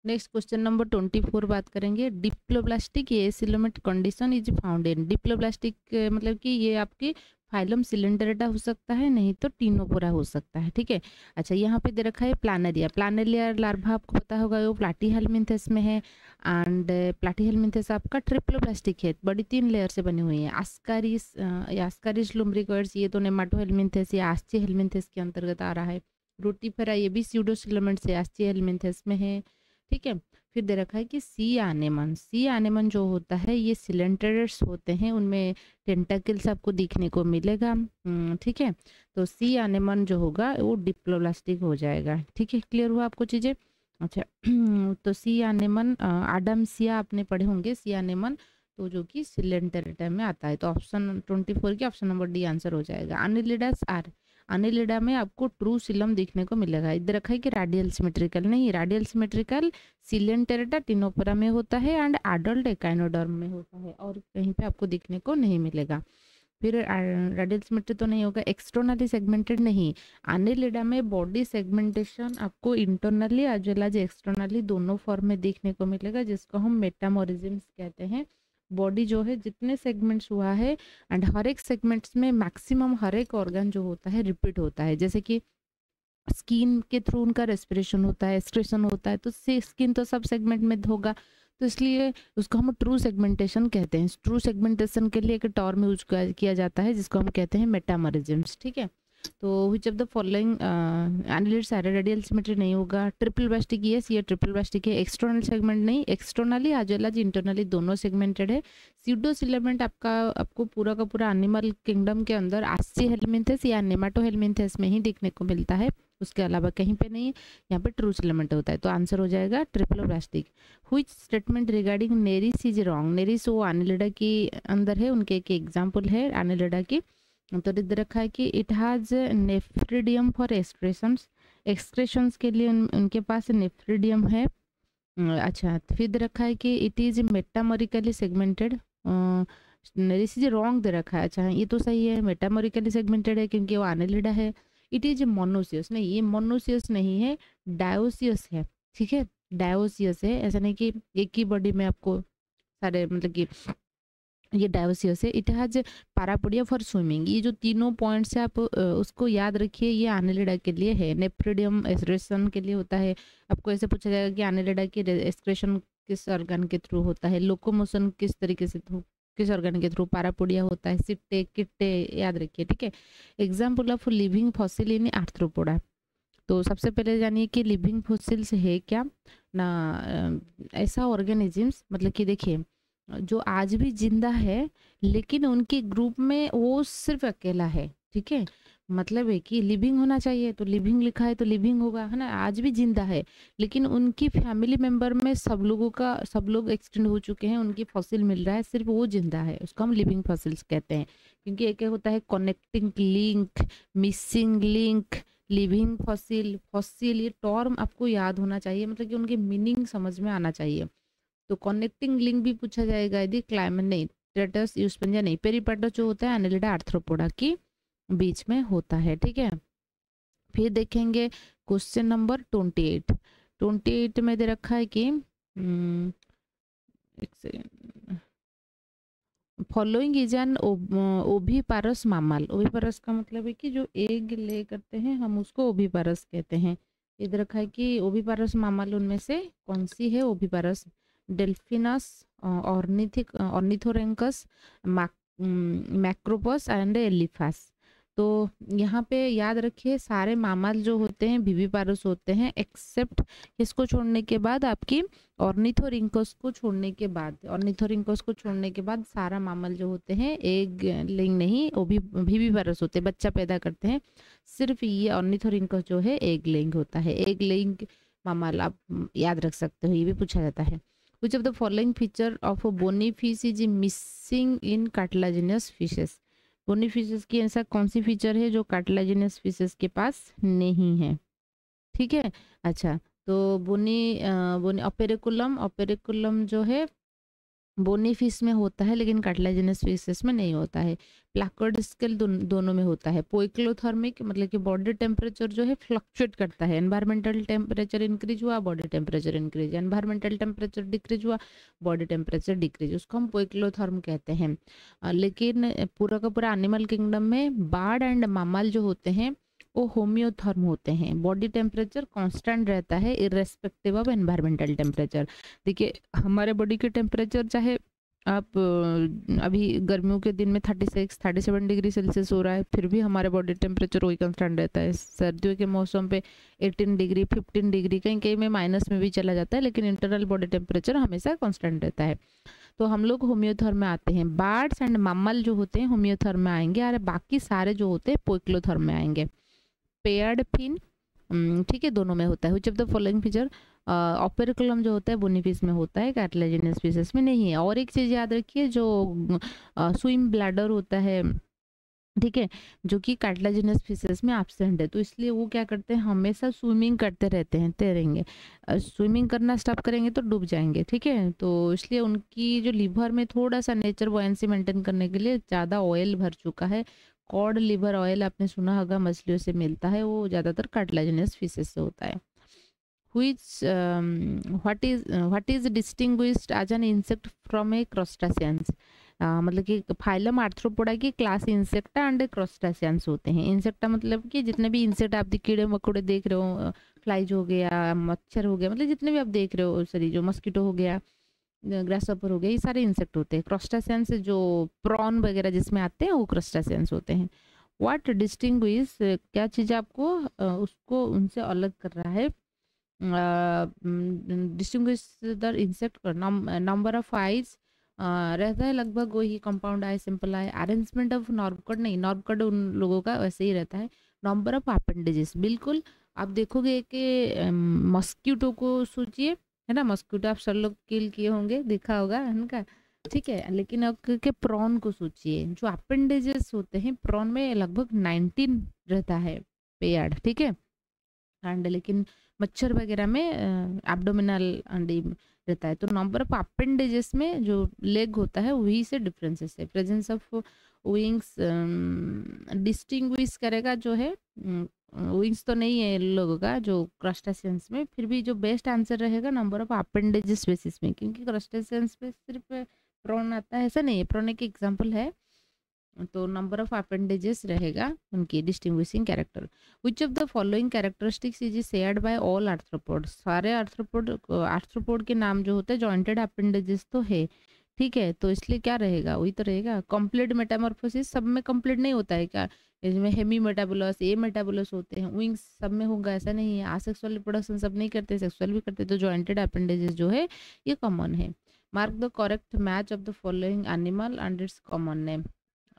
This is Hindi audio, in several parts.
नेक्स्ट क्वेश्चन नंबर 24 बात करेंगे। Diploblastic acoelomate condition is found in. Diploblastic मतलब कि ये आपकी फाइलम सिलेंडरेटा हो सकता है, नहीं तो टीनोपोरा हो सकता है। ठीक है। अच्छा, यहाँ पे दे रखा है प्लानेरिया। प्लानेरिया लार्वा आपको पता होगा वो प्लाटीहेल्मिन्थेस में है। एंड प्लाटीहेल्मिन्थेस आपका ट्रिप्लोब्लास्टिक है, बड़ी 3 लेयर से बनी हुई है। आस्कारिस आस्कारिस लुम्ब्रिकर्स ये तो नेमाटोहेल्मिन्थेस या आस्चीहेल्मिन्थेस के अंतर्गत आ रहा है। रोटीफेरा ये भी स्यूडोसिलामेंट से आस्चीहेल्मिन्थेस में है। ठीक है। फिर दे रखा है कि सी आनेमन। सी आनेमन जो होता है ये सिलेंडर्स होते हैं, उनमें टेंटाकल्स आपको दिखने को मिलेगा। ठीक है। तो सी आनेमन जो होगा वो डिप्लोब्लास्टिक हो जाएगा। ठीक है, क्लियर हुआ आपको चीजें। अच्छा तो सी आनेमन आडमसिया आपने पढ़े होंगे। सी आनेमन तो जो कि सिलेंडरेटा में आता है। तो ऑप्शन 24 की ऑप्शन नंबर डी आंसर हो जाएगा। अनिलिडास आर। अनिलिडा में आपको ट्रू सिलम देखने को मिलेगा। इधर रखा है कि रेडियल सिमेट्रिकल नहीं, रेडियल सिमेट्रिकल सिलेंटेरेटा टिनोपरा में होता है एंड एडल्ट एकाइनोडर्म में होता है, और कहीं पे आपको दिखने को नहीं मिलेगा। फिर रेडियल सिमेट्री तो नहीं होगा। एक्सटर्नली सेगमेंटेड नहीं। अनिलिडा में बॉडी सेगमेंटेशन आपको internally as well as externally दोनों फॉर्म में देखने को मिलेगा, जिसको हम मेटामोरिज्म कहते हैं। बॉडी जो है जितने सेगमेंट्स हुआ है एंड हर एक सेगमेंट्स में मैक्सिमम हर एक ऑर्गन जो होता है रिपीट होता है। जैसे कि स्किन के थ्रू उनका रेस्पिरेशन होता है, एक्सक्रेशन होता है, तो स्किन तो सब सेगमेंट में होगा, तो इसलिए उसको हम ट्रू सेगमेंटेशन कहते हैं। ट्रू सेगमेंटेशन के लिए एक टर्म यूज किया जाता है जिसको हम कहते हैं मेटामोरिज्म्स। ठीक है। तो which of the following annelids radial symmetry नहीं होगा। ट्रिपल ब्लास्टिक यस, ये ट्रिपल ब्लास्टिक है। एक्सटर्नल सेगमेंट नहीं, externally as well as internally दोनों सेगमेंटेड है। स्यूडोसिलामेंट आपको पूरा का पूरा एनिमल किंगडम के अंदर आस्चीहेल्मिन्थेस या नेमाटोहेल्मिन्थेस में ही देखने को मिलता है, उसके अलावा कहीं पे नहीं। यहाँ पे ट्रू सिलामेंट होता है, तो आंसर हो जाएगा triploblastic. Which statement regarding Nereis is wrong. Nereis वो एनालिडा के अंदर है, उनके एक एग्जाम्पल है एनालिडा की। तो इधर रखा है कि इट हैज नेफ्रिडियम फॉर एक्सक्रेशंस। एक्सक्रेशंस के लिए उनके पास नेफ्रिडियम है। अच्छा, फिर दे रखा है कि it is metamerically segmented. Nereis is wrong दे रखा है। अच्छा, ये तो सही है, मेटामोरिकली सेगमेंटेड है क्योंकि वो एनालिडा है। इट इज मोनोसियस नहीं, ये मोनोसियस नहीं है, डायोसियस है। ठीक है, डायोसियस है, ऐसा नहीं कि एक ही बॉडी में आपको सारे, मतलब कि ये डायोसियस है। It has parapodia for swimming. ये जो तीनों पॉइंट्स है आप उसको याद रखिए, ये एनालिडा के लिए है। नेफ्रिडियम एक्सक्रेशन के लिए होता है। आपको ऐसे पूछा जाएगा कि एनालिडा की एक्सक्रेशन किस ऑर्गन के थ्रू होता है, लोकोमोशन किस तरीके से किस ऑर्गन के थ्रू, पैरापोडिया होता है, सिट्टे किट्टे, याद रखिए। ठीक है। Example of living fossil in arthropoda. तो सबसे पहले जानिए कि लिविंग फॉसिल्स है क्या ना। ऐसा ऑर्गेनिजम्स, मतलब कि देखिए जो आज भी जिंदा है लेकिन उनके ग्रुप में वो सिर्फ अकेला है। ठीक है, मतलब है कि लिविंग होना चाहिए, तो लिविंग लिखा है तो लिविंग होगा, है ना। आज भी जिंदा है लेकिन उनकी फैमिली मेंबर में सब लोग एक्सटेंड हो चुके हैं, उनकी फॉसिल मिल रहा है, सिर्फ वो जिंदा है, उसको हम लिविंग फॉसिल्स कहते हैं। क्योंकि एक होता है connecting link, missing link, living fossil. Fossil ये टर्म आपको याद होना चाहिए, मतलब कि उनके मीनिंग समझ में आना चाहिए। तो कनेक्टिंग लिंक भी पूछा जाएगा यदि क्लाइमेट नहीं, टेटस यूस्पेंजा नहीं, पेरिपेटस जो होता है एनालिडा आर्थ्रोपोडा की बीच में होता है। ठीक है। फिर देखेंगे क्वेश्चन नंबर 28। 28 में दे रखा है कि एक सेकेंड, फॉलोइंग इज एन ओविपारस मामल। ओविपारस का मतलब है कि जो एग ले करते हैं हम उसको ओविपारस कहते हैं। इधर रखा है कि ओविपारस मामल उनमें से कौन सी है। ओविपारस डेल्फिनस, ऑर्निथोरेंकस, मैक्रोपस एंड एलिफास। तो यहाँ पे याद रखिए सारे मामल जो होते हैं विविपारस होते हैं, एक्सेप्ट इसको छोड़ने के बाद, आपकी ऑर्निथोरिंकस को छोड़ने के बाद, ऑर्निथोरिंकस को छोड़ने के बाद सारा मामल जो होते हैं एग लिंग नहीं, वो भी विविपारस होते हैं, बच्चा पैदा करते हैं। सिर्फ ये ऑर्निथोरिंकस जो है एग लिंग होता है। एग लिंग मामल आप याद रख सकते हो, ये भी पूछा जाता है। Which of the following feature of a bony fish is missing in cartilaginous fishes? Bony fishes की ऐसा कौन सी फीचर है जो कार्टिलाजिनस फिशेस के पास नहीं है। ठीक है। अच्छा, तो बोनी बोनी ऑपेरिकुलम जो है बोनी फिश में होता है लेकिन कार्टिलेजिनस फिशेस में नहीं होता है। प्लाकोइड स्केल दोनों में होता है। पोइक्लोथर्मिक मतलब कि बॉडी टेम्परेचर जो है फ्लक्चुएट करता है। एनवायरमेंटल टेम्परेचर इंक्रीज हुआ, body temperature increase, environmental temperature decrease हुआ, बॉडी टेम्परेचर डिक्रीज, उसको हम पोइक्लोथर्म कहते हैं। लेकिन पूरा का पूरा एनिमल किंगडम में बर्ड एंड मैमल जो होते हैं वो होम्योथर्म होते हैं। बॉडी टेम्परेचर कांस्टेंट रहता है इररेस्पेक्टिव ऑफ एनवायरमेंटल टेम्परेचर। देखिए हमारे बॉडी के टेम्परेचर चाहे आप अभी गर्मियों के दिन में 36-37 डिग्री सेल्सियस हो रहा है, फिर भी हमारे बॉडी टेम्परेचर वही कांस्टेंट रहता है। सर्दियों के मौसम पे 18 डिग्री 15 डिग्री कहीं कहीं में माइनस में भी चला जाता है, लेकिन इंटरनल बॉडी टेम्परेचर हमेशा कांस्टेंट रहता है। तो हम लोग होम्योथर्म में आते हैं। बर्ड्स एंड मैमल जो होते हैं होम्योथर्म में आएंगे, और बाकी सारे जो होते हैं पोइक्लोथर्म में आएंगे। पेयर्ड फिन ठीक है दोनों में होता है। Which of the following feature, operculum जो होता है बोनीफिश में होता है, कार्टिलेजिनस फिशेस में नहीं है। और एक चीज याद रखिए, जो स्विम ब्लैडर होता है ठीक है, जो कि कार्टिलेजिनस फिशेस में एब्सेंट है, तो इसलिए वो क्या करते हैं, हमेशा स्विमिंग करते रहते हैं, तैरेंगे। स्विमिंग करना स्टॉप करेंगे तो डूब जाएंगे, ठीक है। तो इसलिए उनकी जो लीवर में थोड़ा सा नेचर बॉयंसी मेंटेन करने के लिए ज़्यादा ऑयल भर चुका है। कॉड लिवर ऑयल आपने सुना होगा, मछलियों से मिलता है, वो ज़्यादातर कार्टिलेजिनस फिशेस से होता है। which what is distinguished as an insect from a crustaceans, मतलब कि फाइलम आर्थ्रोपोडा की क्लास इंसेक्टा एंड क्रस्टासियंस होते हैं। इंसेक्टा मतलब कि जितने भी इंसेक्ट आप कीड़े मकोड़े देख रहे हो, फ्लाइज हो गया, मच्छर हो गया, मतलब जितने भी आप देख रहे हो, सॉरी जो मस्कीटो हो गया, ग्रासहॉपर हो गया, ये सारे इंसेक्ट होते हैं। क्रस्टासियंस जो प्रॉन वगैरह जिसमें आते हैं वो क्रस्टासियंस होते हैं। व्हाट डिस्टिंग्विश, क्या चीज़ आपको उसको उनसे अलग कर रहा है, डिस्टिंग्विश द इंसेक्ट का नंबर ऑफ आइज रहता है लगभग वही, compound I, simple I. Arrangement of nerve cut नहीं, नर्व कट उन लोगों का वैसे ही रहता है। नंबर ऑफ अपेंडेजेस, बिल्कुल आप देखोगे कि मस्क्यूटो को सोचिए, है ना, मस्क्यूटो आप सब लोग किल किए होंगे, देखा होगा उनका, ठीक है। लेकिन अब के प्रॉन को सोचिए, जो अपेंडेजेस होते हैं प्रॉन में लगभग 19 रहता है पेयर्ड, ठीक है। एंड लेकिन मच्छर वगैरह में एब्डोमिनल अंडी रहता है। तो नंबर ऑफ अपेंडेजेस में जो लेग होता है वही से डिफरेंसेस है। प्रेजेंस ऑफ विंग्स डिस्टिंग्विश करेगा जो है, विंग्स तो नहीं है लोगों का जो क्रस्टासियंस में, फिर भी जो बेस्ट आंसर रहेगा नंबर ऑफ अपेंडेजेस बेसिस में, क्योंकि क्रस्टासियंस पे सिर्फ प्रॉन आता है ऐसा नहीं है, प्रॉन एक एग्जाम्पल है। तो नंबर ऑफ अपेंडेजेस रहेगा उनकी distinguishing character. Which of the following characteristics is shared by all arthropod, सारे आर्थ्रोपोड के नाम जो होते हैं जॉइंटेड अपेंडेजेस तो है, ठीक है। तो इसलिए क्या रहेगा, वही तो रहेगा। कंप्लीट मेटामॉर्फोसिस सब में कंप्लीट नहीं होता है क्या, इसमें हेमी मेटाबोलस, ए मेटाबोलस होते हैं। विंग्स सब में होगा ऐसा नहीं है। आसेक्सुअल रिप्रोडक्शन सब नहीं करते, सेक्सुअल भी करते। तो जॉइंटेड अपेंडेजेस जो है ये कॉमन है। Mark the correct match of the following animal and it's common name.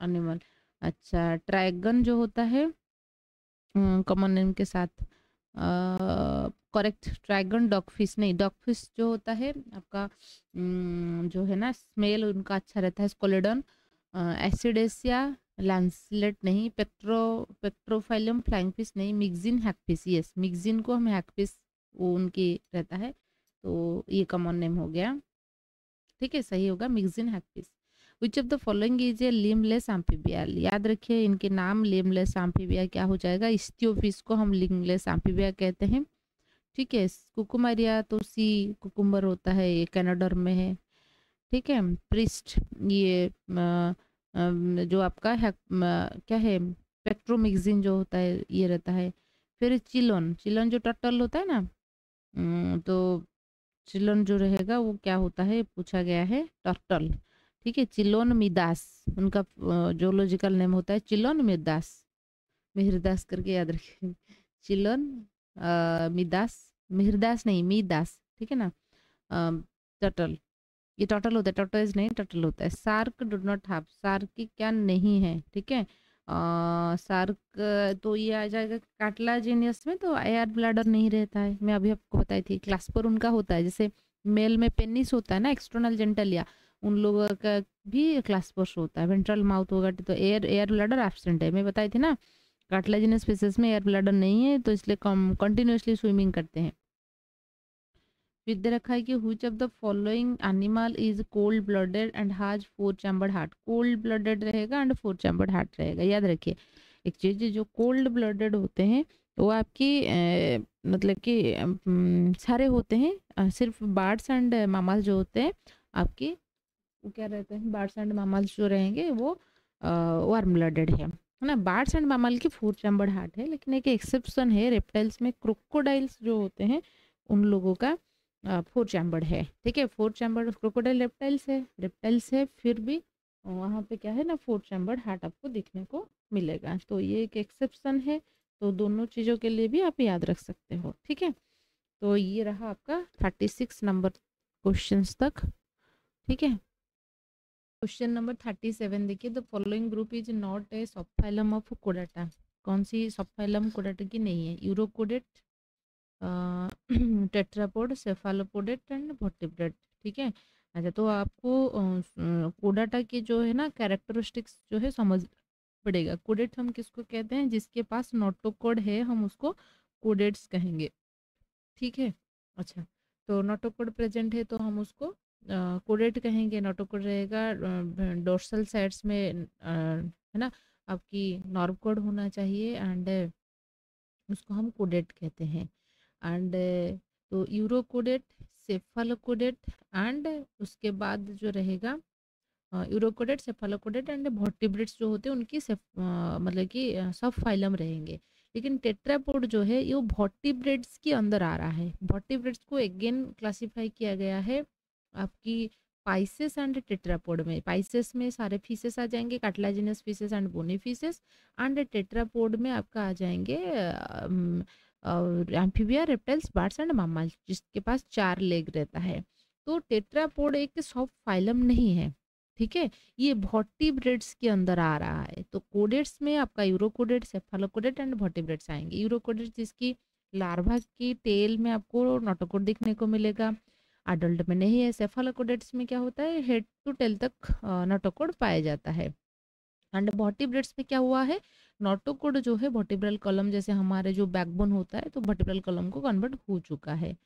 Animal, अच्छा, ट्रैगन जो होता है कॉमन नेम के साथ, करेक्ट, ट्रैगन। डॉगफिश नहीं, डॉगफिश जो होता है आपका जो है ना, स्मेल उनका अच्छा रहता है। स्कोलेडन, एसिडेसिया, लैंसलेट नहीं, पेट्रोफाइलम फ्लाइंग फिश नहीं, मिक्सिन हैगफिश, यस मिक्सिन को हम हैगफिश वो उनकी रहता है, तो ये कॉमन नेम हो गया, ठीक है, सही होगा mixing hagfish. Which of the following is a limbless amphibia, याद रखिए इनके नाम। लिम्बलेस एम्फीबिया क्या हो जाएगा, इस्थियोफिश को हम लिम्बलेस एम्फीबिया कहते हैं, ठीक है। कुकुमारिया तो सी कुकुम्बर होता है, ये कैनाडर्म में है, ठीक है। प्रिस्ट ये जो आपका है क्या है, पेट्रोमिक्सिन जो होता है ये रहता है। फिर चिलोन, चिलोन जो टर्टल होता है ना, तो चिलोन जो रहेगा वो क्या होता है, पूछा गया है टर्टल, ठीक है। चिलोन मिदास उनका जोलॉजिकल नेम होता है, चिलोन मिदास, मिहिरदास करके याद रखिए। चिलोन मिदास, मिहिरदास नहीं मीदास, ठीक है ना। टर्टल, ये टर्टल होता है, टर्टल्स नहीं टर्टल होता है। Shark do not have, shark की क्या नहीं है, ठीक है। सार्क तो ये आ जाएगा कार्टिलाजिनस में, तो एयर ब्लैडर नहीं रहता है, मैं अभी आपको बताई थी। क्लास्पर उनका होता है, जैसे मेल में पेनिस होता है ना, एक्सटर्नल जेंटलिया, उन लोगों का भी क्लास्पर्स होता है। वेंट्रल माउथ होगा तो एयर ब्लैडर एब्सेंट है, मैं बताई थी ना। कार्टिलेजिनस फिशेस में एयर ब्लैडर नहीं है, तो इसलिए कंटिन्यूसली स्विमिंग करते हैं। फिर दे रखा है कि which of the following animal is cold blooded and has 4 chambered heart. Cold blooded रहेगा एंड 4 चैम्बर्ड हार्ट रहेगा, याद रखिए। एक चीज जो कोल्ड ब्लडेड होते हैं वो आपकी मतलब कि सारे होते हैं, सिर्फ बर्ड्स एंड मामल्स जो होते हैं आपकी, वो क्या रहते हैं, बर्ड्स एंड मामल्स जो रहेंगे वो वार्म ब्लडेड है ना। बर्ड्स एंड मामल की 4 चैम्बर्ड हार्ट है, लेकिन एक एक्सेप्शन है, रेप्टाइल्स में क्रोकोडाइल्स जो होते हैं उन लोगों का 4 चैम्बर्ड है, ठीक है। 4 चैम्बर्ड क्रोकोडाइल रेप्टाइल्स है, फिर भी वहाँ पे क्या है ना 4 चैम्बर्ड हार्ट आपको देखने को मिलेगा, तो ये एक एक्सेप्शन है। तो दोनों चीज़ों के लिए भी आप याद रख सकते हो, ठीक है। तो ये रहा आपका 36 नंबर क्वेश्चंस तक, ठीक है। क्वेश्चन नंबर 37 देखिए, the following group is not a subphylum of कोडाटा। कौन सी सबफाइलम कोडाटा की नहीं है? Urochordate, tetrapod, cephalochordate and vertebrate, ठीक है। अच्छा, तो आपको कोडाटा के जो है ना कैरेक्टरिस्टिक्स जो है समझ पड़ेगा। कोडेट हम किसको कहते हैं? जिसके पास नोटोकोड है हम उसको कोडेट्स कहेंगे, ठीक है। अच्छा, तो नोटोकोड प्रेजेंट है तो हम उसको कोडेट कहेंगे। नोटोकोड रहेगा डोर्सल साइड्स में, है ना, आपकी नॉर्म कोड होना चाहिए एंड उसको हम कोडेट कहते हैं। एंड तो यूरोकोडेट, सेफालोकोडेट एंड उसके बाद जो रहेगा यूरोकोडेट, सेफालोकोडेट एंड वर्टिब्रेट्स जो होते हैं उनकी मतलब कि सब फाइलम रहेंगे। लेकिन टेट्रापोड जो है ये वर्टिब्रेट्स के अंदर आ रहा है। वर्टिब्रेट्स को अगेन क्लासिफाई किया गया है आपकी पाइसेस एंड टेट्रापोड में। पाइसेस में सारे फिशेस आ जाएंगे, cartilaginous fishes and bony fishes, and tetrapod में आपका आ जाएंगे Amphibia, reptiles, birds and mammals, जिसके पास 4 लेग रहता है। तो टेट्रापोड एक सब फाइलम नहीं है, ठीक है, ये वर्टिब्रेट्स के अंदर आ रहा है। तो कोडेट्स में आपका यूरोकोडेट, सेफालोकोडेट एंड वर्टिब्रेट्स आएंगे। यूरोकोडेट जिसकी लार्वा की टेल में आपको नोटोकोड देखने को मिलेगा, अडल्ट में नहीं है। सेफालोकोडेट्स में क्या होता है, हेड टू टेल तक नोटोकोड पाया जाता है। एंड वर्टिब्रेट्स में क्या हुआ है, नोटोकोड जो है वर्टिब्रल कॉलम, जैसे हमारे जो बैकबोन होता है तो वर्टिब्रल कॉलम को कन्वर्ट हो चुका है,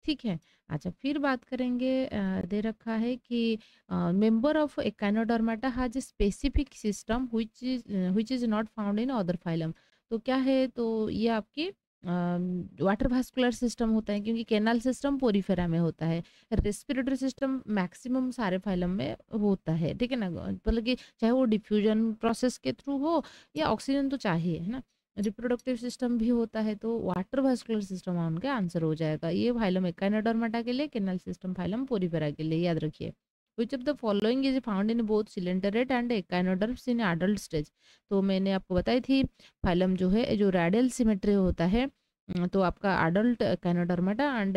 ठीक है। अच्छा, फिर बात करेंगे, दे रखा है कि member of Echinodermata has specific system which is not found in other phylum. तो क्या है, तो ये आपकी वाटर वास्कुलर सिस्टम होता है, क्योंकि कैनाल सिस्टम पोरीफेरा में होता है। रेस्पिरेटरी सिस्टम मैक्सिमम सारे फाइलम में होता है, ठीक है ना, मतलब कि चाहे वो डिफ्यूजन प्रोसेस के थ्रू हो या ऑक्सीजन तो चाहिए, है ना। रिप्रोडक्टिव सिस्टम भी होता है, तो वाटर वास्कुलर सिस्टम उनका आंसर हो जाएगा। ये फाइलम एकाइनोडर्माटा के लिए, कैनाल सिस्टम फाइलम पोरीफेरा के लिए, याद रखिए। Which of the following is found in both coelenterate and echinoderms in adult stage. तो मैंने आपको बताई थी फाइलम जो है जो रेडियल सिमेट्री होता है, तो आपका एडल्ट एकाइनोडर्माटा एंड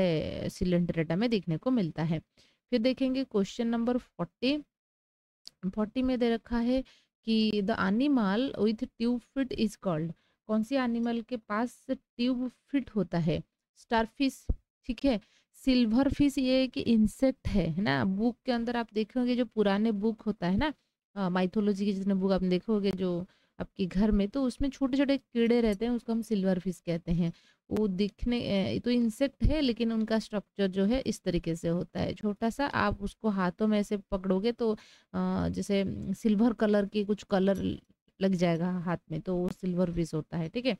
सिलेंडरेटा में देखने को मिलता है। फिर देखेंगे क्वेश्चन नंबर 40 में दे रखा है कि the animal with tube fit is called. कौन सी एनिमल के पास ट्यूब फिट होता है? स्टारफिश, ठीक है। सिल्वर फिश ये एक इंसेक्ट है ना। बुक के अंदर आप देखोगे जो पुराने बुक होता है ना, माइथोलॉजी के जितने बुक आप देखोगे जो आपके घर में, तो उसमें छोटे छोटे कीड़े रहते हैं, उसको हम सिल्वर फिश कहते हैं। वो दिखने तो इंसेक्ट है, लेकिन उनका स्ट्रक्चर जो है इस तरीके से होता है, छोटा सा। आप उसको हाथों में ऐसे पकड़ोगे तो जैसे सिल्वर कलर की कुछ कलर लग जाएगा हाथ में, तो वो सिल्वर फिश होता है, ठीक है।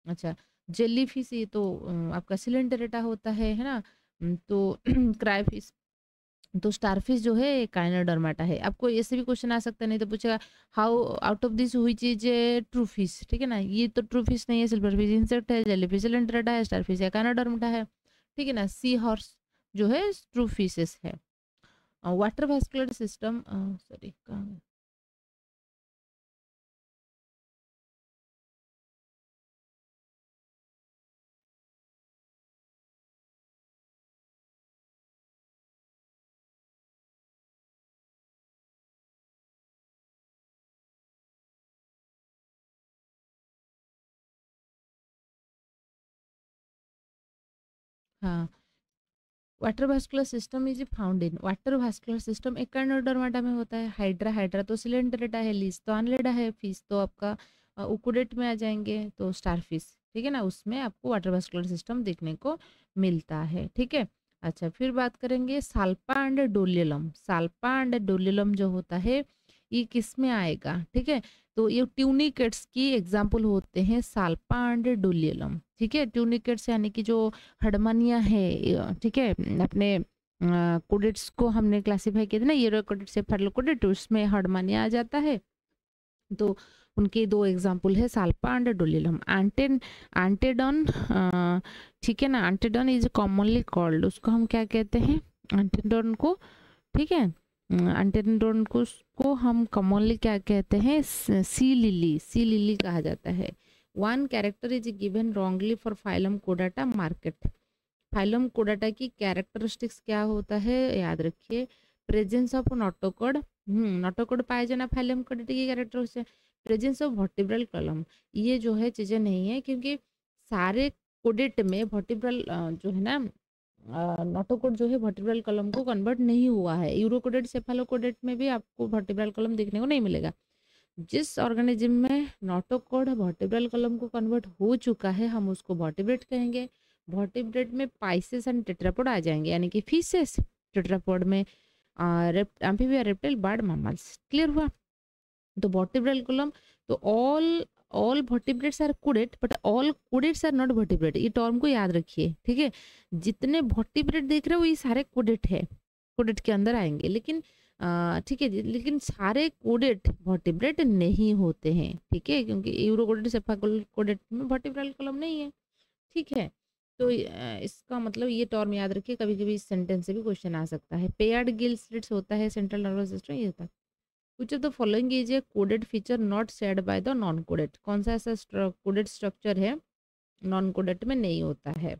अच्छा, जेली फिश ये तो आपका सिलेंडरेटा होता है ना। तो क्राई फिश, तो स्टारफिश जो है काइनोडर्माटा है। आपको ऐसे भी क्वेश्चन आ सकता है, नहीं तो पूछेगा how out of this which is a true fish, ठीक है ना। ये तो ट्रू फिश नहीं है, सिल्वर फिश इंसेक्ट है, जेलीफिश सिलेंडरेटा है, स्टारफिश है काइनोडर्माटा है, ठीक है ना। सी हॉर्स जो है ट्रू फिशेस है। वाटर वास्कुलर सिस्टम, सॉरी कहाँ, हाँ, water vascular system is found in, water vascular system Echinodermata में होता है। हाइड्रा, हाइड्रा तो सिलेंडरेटा है, लीस तो अनलेडा है, फिश तो आपका उकुडेट में आ जाएंगे, तो स्टारफिश, ठीक है ना, उसमें आपको वाटर वास्कुलर सिस्टम देखने को मिलता है, ठीक है। अच्छा, फिर बात करेंगे साल्पा एंड डोलियलम। साल्पा एंड डोलियलम जो होता है ये किस में आएगा, ठीक है। तो ये ट्यूनिकेट्स की एग्जाम्पल होते हैं साल्पा एंड डोलियलम, ठीक है। ट्यूनिकेट्स यानी कि जो हडमानिया है, ठीक है, अपने कोडेट्स को हमने क्लासीफाई किया था ना, यूरोकोडेट सेफालोकोडेट, उसमें हडमानिया आ जाता है। तो उनके दो एग्जाम्पल है साल्पा एंड डोलियलम। एंटेडन, ठीक है ना, एंटेडन इज कॉमनली कॉल्ड, उसको हम क्या कहते हैं, एंटेडन को, ठीक है, एंटेडन को हम कॉमनली क्या कहते हैं, सी लिली, सी लिली कहा जाता है। One character is given wrongly for phylum कोडाटा मार्केट। फाइलम कोडाटा की कैरेक्टरिस्टिक्स क्या होता है, याद रखिए, प्रेजेंस ऑफ नोटोकोड, नोटोकोड पाए जाना फाइलम कोडाटा की character, presence of vertebral column, ये जो है चीजें नहीं है, क्योंकि सारे कोडेट में वर्टिब्रल जो है ना, नोटोकोड जो है वर्टिब्रल कॉलम को कन्वर्ट नहीं हुआ है। यूरोकोडेट सेफालोकोडेट में भी आपको वर्टिब्रल कॉलम देखने को नहीं मिलेगा। जिस ऑर्गेनिज्म में नोटोकोड वर्टिब्रल कॉलम को कन्वर्ट हो चुका है हम उसको वर्टिब्रेट कहेंगे। वर्टिब्रेट में पाइसेस एंड टेट्रापोड आ जाएंगे, यानी कि फिशेस, टेट्रापोड में Amphibia, reptile, bird, mammals. Clear हुआ। तो वर्टिब्रल कॉलम, तो ऑल वर्टिब्रेट्स आर कोडेट but all chordates are not vertebrate, ये टर्म को याद रखिए, ठीक है। जितने वर्टिब्रेट देख रहे हो ये सारे कोडेट है, कोडेट के अंदर आएंगे, लेकिन ठीक है जी, लेकिन सारे कोडेट वर्टिब्रेट नहीं होते हैं, ठीक है, क्योंकि यूरोकोडेट सेफालोकोडेट में वर्टिब्रल कॉलम नहीं है, ठीक है। तो इसका मतलब ये टर्म याद रखिए, कभी कभी इस सेंटेंस से भी क्वेश्चन आ सकता है। पेयर्ड गिल स्लिट्स होता है सेंट्रल नर्वस सिस्टम, ये होता है। Which of the following is a coded feature not shared by the non coded, कौन सा ऐसा कोडेड स्ट्रक्चर है नॉन कोडेड में नहीं होता है,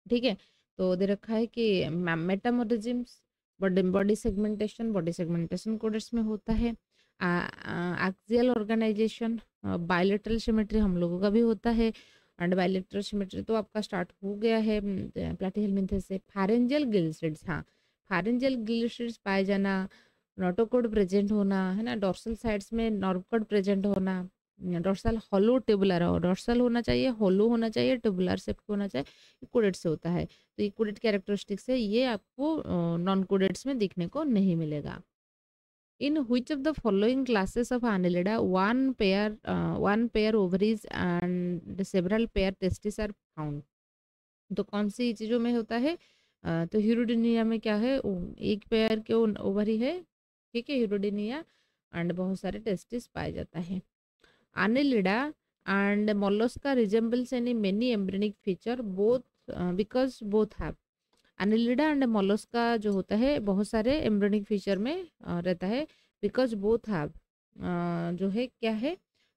ठीक है। तो दे रखा है कि मेटामोरिज्म्स, बॉडी सेगमेंटेशन कोडेट्स में होता है। एक्सियल ऑर्गेनाइजेशन, बायलेटरल सिमेट्री हम लोगों का भी होता है, एंड बायलेटरल सिमेट्री तो आपका स्टार्ट हो गया है प्लैटीहेलमिन्थेस से। फारेंजियल गिल स्लिट्स, हाँ, फारेंजियल गिल स्लिट्स पाए जाना, नोटोकोड प्रेजेंट होना, है ना, डोर्सल साइड्स में नर्व कोड प्रेजेंट होना, डोर्सल हॉलो टेबुलर हो, डोर्सल होना चाहिए, हॉलो होना चाहिए, टेबुलर शेप होना चाहिए, कोडेड से होता है। तो ये कोडेड कैरेक्टरिस्टिक्स है, ये आपको नॉन कोडेड्स में दिखने को नहीं मिलेगा। इन which of the following classes of annelida one pair ovaries and several pair testes are found, तो कौन सी चीजों में होता है, तो यूरोडिनिया में क्या है, एक पेयर के ओवरी है, ठीक है, यूरोडिनिया, एंड बहुत सारे टेस्टिस पाए जाता है। Annelida and mollusca resembles any many embryonic feature both because both have, Annelida and mollusca जो होता है बहुत सारे embryonic feature में रहता है, because both have जो है क्या है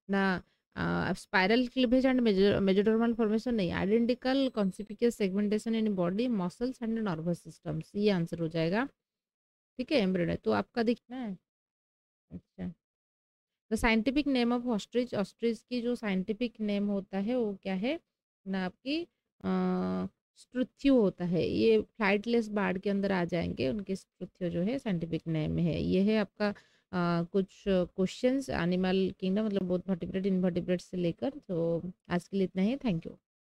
ना, spiral cleavage and mesodermal formation नहीं, identical conspicuous segmentation in body, muscles and nervous systems, ये आंसर हो जाएगा, ठीक है। एम्ब्रॉयडरी तो आपका दिखना है। अच्छा, the scientific name of ostrich, ostrich की जो साइंटिफिक नेम होता है वो क्या है ना, आपकी स्ट्रुथ्यू होता है, ये फ्लाइटलेस बर्ड के अंदर आ जाएंगे, उनके स्ट्रुथ्यू जो है साइंटिफिक नेम है। ये है आपका कुछ क्वेश्चंस एनिमल किंगडम, मतलब बहुत वर्टिब्रेट इनवर्टिब्रेट से लेकर। तो आज के लिए इतना ही, थैंक यू।